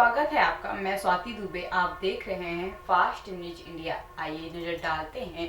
स्वागत है आपका। मैं स्वाति दुबे, आप देख रहे हैं फास्ट न्यूज इंडिया। आइए नजर डालते हैं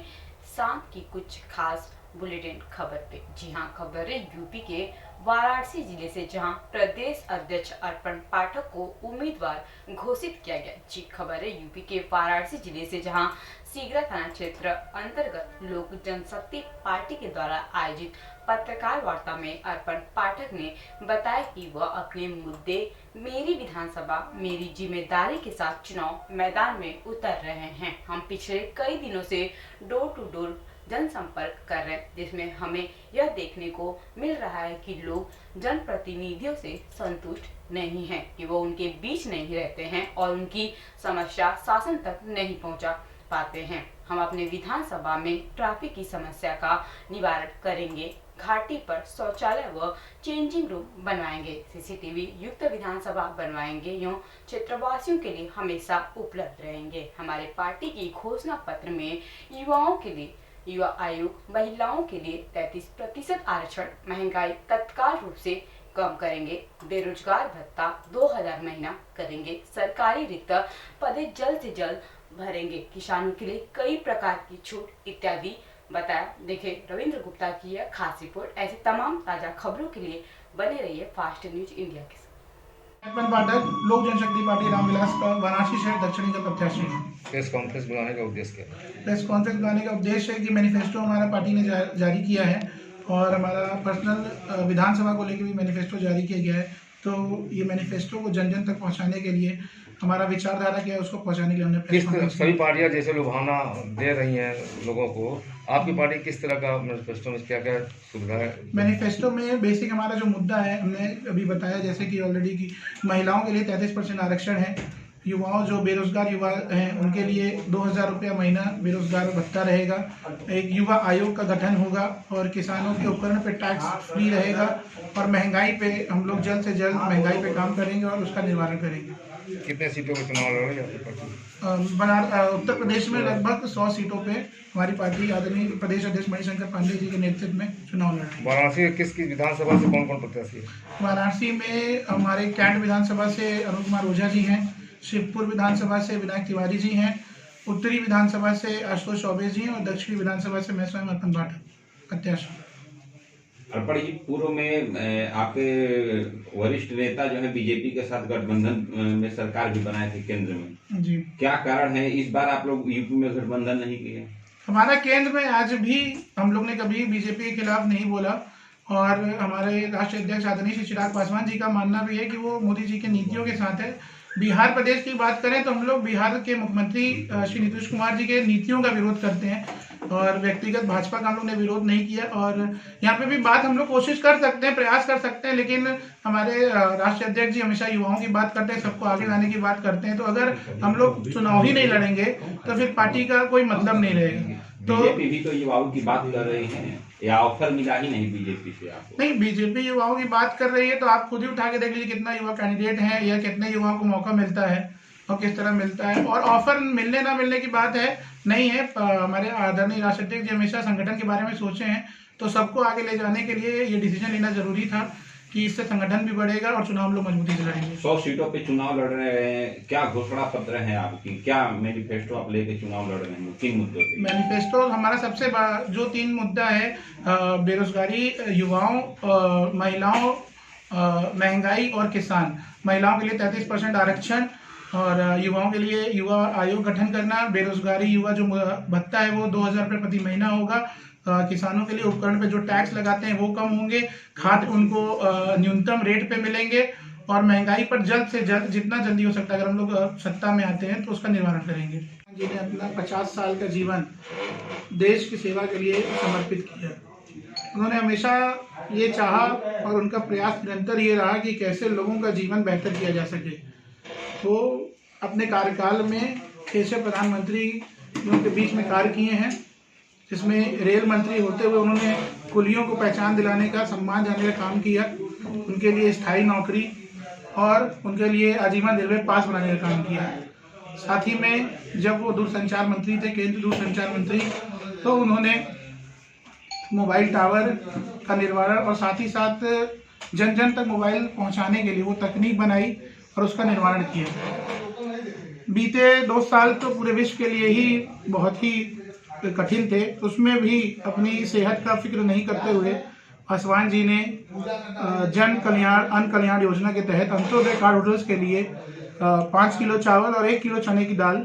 शाम की कुछ खास बुलेटिन खबर पे। जी हां, खबर है यूपी के वाराणसी जिले से, जहां प्रदेश अध्यक्ष अर्पण पाठक को उम्मीदवार घोषित किया गया। जी, खबर है यूपी के वाराणसी जिले से, जहां सीगरा थाना क्षेत्र अंतर्गत लोक जनशक्ति पार्टी के द्वारा आयोजित पत्रकार वार्ता में अर्पण पाठक ने बताया कि वह अपने मुद्दे मेरी विधानसभा मेरी जिम्मेदारी के साथ चुनाव मैदान में उतर रहे हैं। हम पिछले कई दिनों से डोर टू डोर जनसंपर्क कर रहे हैं, जिसमें हमें यह देखने को मिल रहा है कि लोग जनप्रतिनिधियों से संतुष्ट नहीं हैं, कि वो उनके बीच नहीं रहते हैं और उनकी समस्या शासन तक नहीं पहुंचा पाते हैं। हम अपने विधानसभा में ट्रैफिक की समस्या का निवारण करेंगे, घाटी पर शौचालय व चेंजिंग रूम बनवाएंगे, सीसीटीवी युक्त विधानसभा बनवाएंगे, यूं क्षेत्रवासियों के लिए हमेशा उपलब्ध रहेंगे। हमारे पार्टी की घोषणा पत्र में युवाओं के लिए युवा आयोग, महिलाओं के लिए 33% आरक्षण, महंगाई तत्काल रूप से कम करेंगे, बेरोजगार भत्ता 2000 महीना करेंगे, सरकारी रिक्त पदे जल्द से जल्द भरेंगे, किसानों के लिए कई प्रकार की छूट इत्यादि बताया। देखिए रविंद्र गुप्ता की यह खास रिपोर्ट। ऐसी तमाम ताजा खबरों के लिए बने रहिए फास्ट न्यूज इंडिया के साथ। अर्पण पाठक लोक जनशक्ति पार्टी रामविलास का वाराणसी शहर दक्षिणी का प्रत्याशी है। प्रेस कॉन्फ्रेंस बुलाने का उद्देश्य क्या है? प्रेस कॉन्फ्रेंस बुलाने का उद्देश्य है कि मैनिफेस्टो हमारा पार्टी ने जारी किया है और हमारा पर्सनल विधानसभा को लेकर भी मैनिफेस्टो जारी किया गया है। तो ये मैनिफेस्टो को जन जन तक पहुंचाने के लिए हमारा विचारधारा क्या है, उसको पहुंचाने के लिए हमने प्रेस कॉन्फ्रेंस। सभी पार्टियां जैसे लुभावना दे रही हैं लोगों को, आपकी पार्टी किस तरह का मैनिफेस्टो में क्या क्या सुविधा है? मैनिफेस्टो में बेसिक हमारा जो मुद्दा है हमने अभी बताया, जैसे कि ऑलरेडी की महिलाओं के लिए 33% आरक्षण है, युवाओं जो बेरोजगार युवा हैं उनके लिए 2000 रुपया महीना बेरोजगार भत्ता रहेगा, एक युवा आयोग का गठन होगा और किसानों के उपकरण पे टैक्स फ्री रहेगा और महंगाई पे हम लोग जल्द से जल्द महंगाई पे काम करेंगे और उसका निवारण करेंगे। कितने सीटों पर चुनाव लड़ रही है आपकी पार्टी? उत्तर प्रदेश में लगभग 100 सीटों पे हमारी पार्टी आदरणीय प्रदेश अध्यक्ष मणिशंकर पांडे जी के नेतृत्व में चुनाव लड़ रही है। वाराणसी किस विधानसभा से कौन कौन प्रत्याशी है? वाराणसी में हमारे कैंट विधानसभा से अरुण कुमार ओझा जी हैं, शिवपुर विधानसभा से विनायक तिवारी जी हैं, उत्तरी विधानसभा से आशुतोष चौबे जी हैं और दक्षिणी विधानसभा से मैं स्वयं अर्पण पाठक प्रत्याशी। अर्पण जी, पूर्व में आपके वरिष्ठ नेता जो है बीजेपी के साथ गठबंधन में सरकार भी बनाए थे केंद्र में जी, क्या कारण है इस बार आप लोग यूपी में गठबंधन नहीं किए? हमारा केंद्र में आज भी हम लोग ने कभी बीजेपी के खिलाफ नहीं बोला और हमारे राष्ट्रीय अध्यक्ष आदरणीय श्री चिराग पासवान जी का मानना भी है कि वो मोदी जी की नीतियों के साथ है। बिहार प्रदेश की बात करें तो हम लोग बिहार के मुख्यमंत्री श्री नीतीश कुमार जी के नीतियों का विरोध करते हैं और व्यक्तिगत भाजपा का हम लोग ने विरोध नहीं किया। और यहाँ पे भी बात हम लोग कोशिश कर सकते हैं, प्रयास कर सकते हैं, लेकिन हमारे राष्ट्रीय अध्यक्ष जी हमेशा युवाओं की बात करते हैं, सबको आगे लाने की बात करते हैं। तो अगर हम लोग चुनाव ही नहीं लड़ेंगे तो फिर पार्टी का कोई मतलब नहीं रहेगा। तो बीजेपी भी तो युवाओं की बात कर रही है, या ऑफर मिला ही नहीं बीजेपी से आपको? नहीं, बीजेपी युवाओं की बात कर रही है तो आप खुद ही उठा के देख लीजिए कितना युवा कैंडिडेट है या कितने युवाओं को मौका मिलता है और किस तरह मिलता है। और ऑफर मिलने ना मिलने की बात है नहीं है। हमारे आदरणीय राष्ट्रीय अध्यक्ष जी हमेशा संगठन के बारे में सोचे हैं, तो सबको आगे ले जाने के लिए ये डिसीजन लेना जरूरी था कि इससे संगठन भी बढ़ेगा और चुनाव हम लोग मजबूती से लड़ेंगे। 100 सीटों पे चुनाव लड़ रहे हैं, क्या घोषणा पत्र है आपकी, क्या मैनिफेस्टो आप लेके चुनाव लड़ रहे हैं, किन मुद्दों पे? मैनिफेस्टो हमारा सबसे जो 3 मुद्दा है, बेरोजगारी, युवाओं, महिलाओं, महंगाई और किसान। महिलाओं के लिए 33% आरक्षण और युवाओं के लिए युवा आयोग गठन करना, बेरोजगारी युवा जो भत्ता है वो 2000 रुपये प्रति महीना होगा, किसानों के लिए उपकरण पे जो टैक्स लगाते हैं वो कम होंगे, खाद उनको न्यूनतम रेट पे मिलेंगे और महंगाई पर जल्द से जल्द जितना जल्दी हो सकता है, अगर हम लोग सत्ता में आते हैं तो उसका निवारण करेंगे। जिन्हें अपना 50 साल का जीवन देश की सेवा के लिए समर्पित किया, उन्होंने हमेशा ये चाहा और उनका प्रयास निरंतर ये रहा कि कैसे लोगों का जीवन बेहतर किया जा सके। वो अपने कार्यकाल में 6 प्रधानमंत्री उनके बीच में कार्य किए हैं, जिसमें रेल मंत्री होते हुए उन्होंने कुलियों को पहचान दिलाने का, सम्मान देने का काम किया, उनके लिए स्थायी नौकरी और उनके लिए आजीवन रेलवे पास बनाने का काम किया। साथ ही में जब वो दूरसंचार मंत्री थे, केंद्रीय दूरसंचार मंत्री, तो उन्होंने मोबाइल टावर का निर्माण और साथ ही साथ जन जन तक मोबाइल पहुंचाने के लिए वो तकनीक बनाई और उसका निर्माण किया। बीते 2 साल तो पूरे विश्व के लिए ही बहुत ही कठिन थे, उसमें भी अपनी सेहत का फिक्र नहीं करते हुए पासवान जी ने जन कल्याण अन्न कल्याण योजना के तहत अंत्योदय कार्ड होल्डर्स के लिए 5 किलो चावल और 1 किलो चने की दाल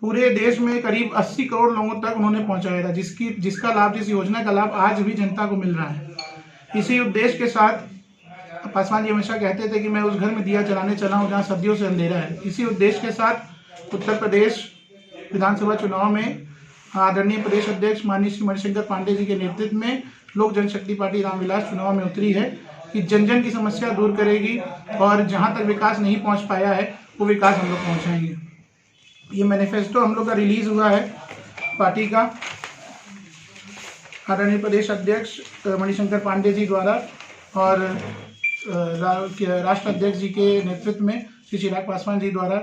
पूरे देश में करीब 80 करोड़ लोगों तक उन्होंने पहुंचाया था, जिसका लाभ, जिस योजना का लाभ आज भी जनता को मिल रहा है। इसी उद्देश्य के साथ पासवान जी हमेशा कहते थे कि मैं उस घर में दिया जलाने चला हूँ जहाँ सदियों से अंधेरा है। इसी उद्देश्य के साथ उत्तर प्रदेश विधानसभा चुनाव में आदरणीय प्रदेश अध्यक्ष माननीय श्री मणिशंकर पांडे जी के नेतृत्व में लोक जनशक्ति पार्टी रामविलास चुनाव में उतरी है कि जन जन की समस्या दूर करेगी और जहां तक विकास नहीं पहुंच पाया है वो विकास हम लोग पहुंचाएंगे। ये मैनिफेस्टो हम लोग का रिलीज हुआ है पार्टी का आदरणीय प्रदेश अध्यक्ष मणिशंकर पांडे जी द्वारा और राष्ट्र अध्यक्ष जी के नेतृत्व में श्री चिराग पासवान जी द्वारा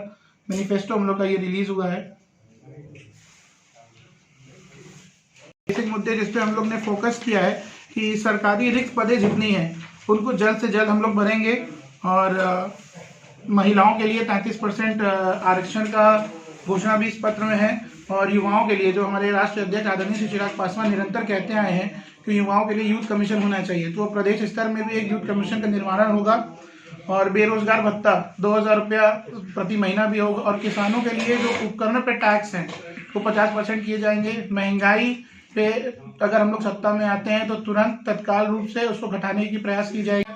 मैनिफेस्टो हम लोग का ये रिलीज हुआ है। बेसिक मुद्दे जिस पे हम लोग ने फोकस किया है कि सरकारी रिक्त पदें जितनी हैं उनको जल्द से जल्द हम लोग भरेंगे और महिलाओं के लिए 33% आरक्षण का घोषणा भी इस पत्र में है और युवाओं के लिए जो हमारे राष्ट्रीय अध्यक्ष आदरणीय श्री चिराग पासवान निरंतर कहते आए हैं कि युवाओं के लिए यूथ कमीशन होना चाहिए, तो प्रदेश स्तर में भी एक यूथ कमीशन का निर्माण होगा और बेरोजगार भत्ता 2000 रुपया प्रति महीना भी होगा और किसानों के लिए जो उपकरणों पे टैक्स हैं वो 50% किए जाएंगे। महंगाई पे अगर हम लोग सत्ता में आते हैं तो तुरंत तत्काल रूप से उसको घटाने की प्रयास की जाएगी।